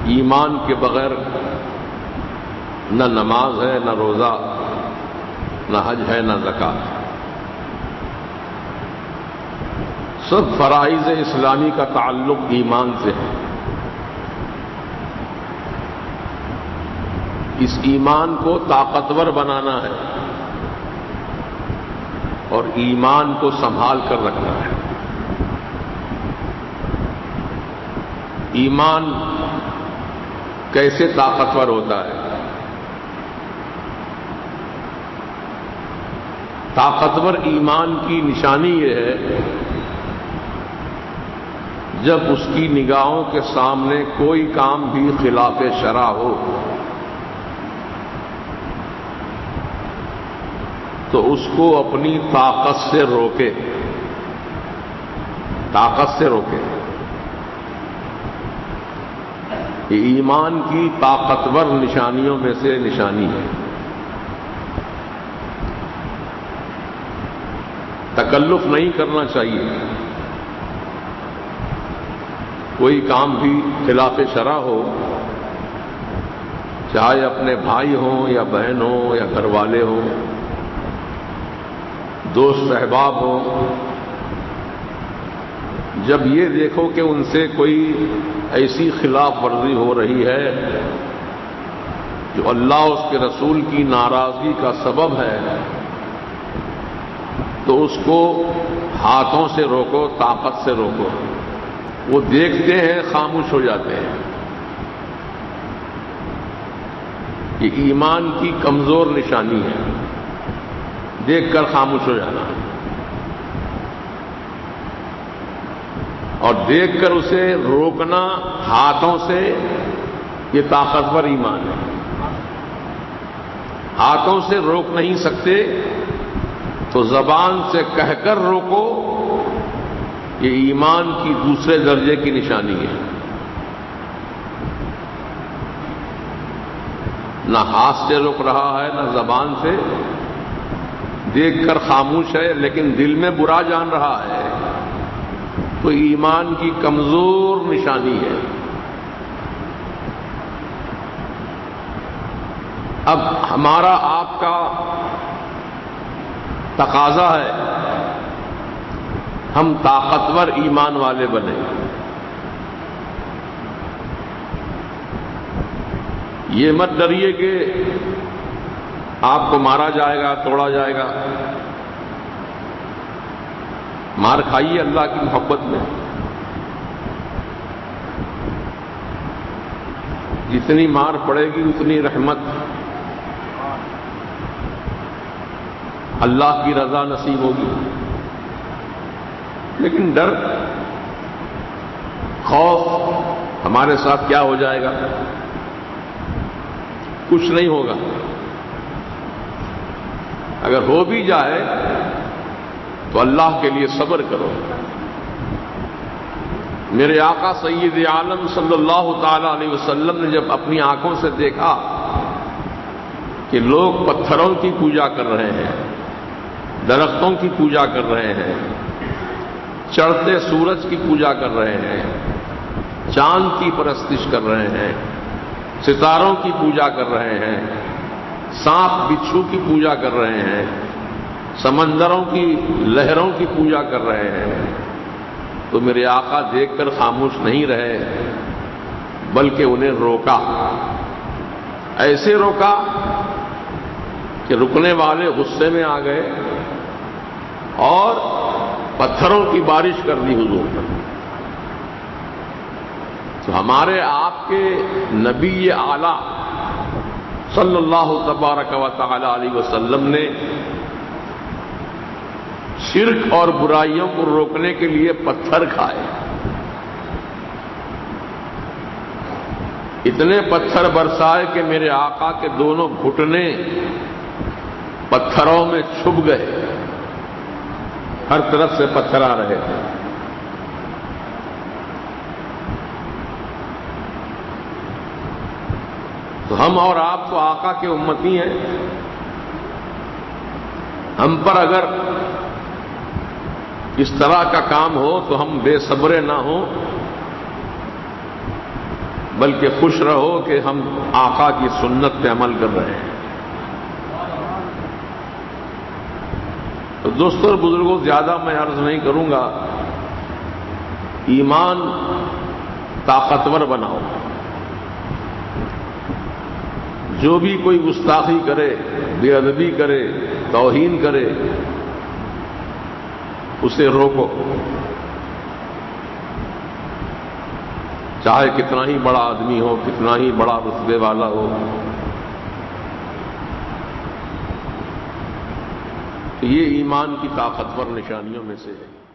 ایمان کے بغیر نہ نماز ہے، نہ روزہ، نہ حج ہے، نہ زکوٰۃ۔ سب فرائض اسلامی کا تعلق ایمان سے ہے۔ اس ایمان کو طاقتور بنانا ہے اور ایمان کو سنبھال کر رکھنا ہے۔ ایمان کیسے طاقتور ہوتا ہے؟ طاقتور ایمان کی نشانی یہ ہے جب اس کی نگاہوں کے سامنے کوئی کام بھی خلاف شرع ہو تو اس کو اپنی طاقت سے روکے، طاقت سے روکے۔ یہ ایمان کی طاقتور نشانیوں میں سے نشانی ہے۔ تکلف نہیں کرنا چاہیے، کوئی کام بھی خلاف شرع ہو، چاہے اپنے بھائی ہوں یا بہن ہوں یا گھر والے ہوں، دوست احباب ہوں، جب یہ دیکھو کہ ان سے کوئی ایسی خلاف ورزی ہو رہی ہے جو اللہ اس کے رسول کی ناراضگی کا سبب ہے، تو اس کو ہاتھوں سے روکو، طاقت سے روکو۔ وہ دیکھتے ہیں، خاموش ہو جاتے ہیں۔ یہ ایمان کی کمزور نشانی ہے، دیکھ کر خاموش ہو جانا اور دیکھ کر اسے روکنا ہاتھوں سے، یہ طاقتور ایمان ہے۔ ہاتھوں سے روک نہیں سکتے تو زبان سے کہہ کر روکو، یہ ایمان کی دوسرے درجے کی نشانی ہے۔ نہ ہاتھ سے روک رہا ہے، نہ زبان سے، دیکھ کر خاموش ہے لیکن دل میں برا جان رہا ہے، تو ایمان کی کمزور نشانی ہے۔ اب ہمارا آپ کا تقاضا ہے ہم طاقتور ایمان والے بنیں۔ یہ مت ڈریے کہ آپ کو مارا جائے گا، توڑا جائے گا۔ مار کھائیے اللہ کی محبت میں، جتنی مار پڑے گی اتنی رحمت، اللہ کی رضا نصیب ہوگی۔ لیکن ڈر، خوف ہمارے ساتھ کیا ہو جائے گا؟ کچھ نہیں ہوگا۔ اگر ہو بھی جائے تو اللہ کے لیے صبر کرو۔ میرے آقا سید عالم صلی اللہ تعالی علیہ وسلم نے جب اپنی آنکھوں سے دیکھا کہ لوگ پتھروں کی پوجا کر رہے ہیں، درختوں کی پوجا کر رہے ہیں، چڑھتے سورج کی پوجا کر رہے ہیں، چاند کی پرستش کر رہے ہیں، ستاروں کی پوجا کر رہے ہیں، سانپ بچھو کی پوجا کر رہے ہیں، سمندروں کی لہروں کی پوجا کر رہے ہیں، تو میرے آقا دیکھ کر خاموش نہیں رہے بلکہ انہیں روکا، ایسے روکا کہ رکنے والے غصے میں آ گئے اور پتھروں کی بارش کر دی حضور پر۔ تو ہمارے آپ کے نبی اعلی صلی اللہ تبارک و تعالی علیہ وسلم نے شرک اور برائیوں کو روکنے کے لیے پتھر کھائے، اتنے پتھر برسائے کہ میرے آقا کے دونوں گھٹنے پتھروں میں چھپ گئے، ہر طرف سے پتھر آ رہے تھے۔ تو ہم اور آپ تو آقا کے امتی ہیں، ہم پر اگر اس طرح کا کام ہو تو ہم بے صبرے نہ ہوں بلکہ خوش رہو کہ ہم آقا کی سنت پہ عمل کر رہے ہیں۔ تو دوستوں اور بزرگوں، زیادہ میں عرض نہیں کروں گا، ایمان طاقتور بناؤ۔ جو بھی کوئی گستاخی کرے، بے ادبی کرے، توہین کرے، اسے روکو، چاہے کتنا ہی بڑا آدمی ہو، کتنا ہی بڑا رتبے والا ہو۔ یہ ایمان کی طاقتور نشانیوں میں سے ہے۔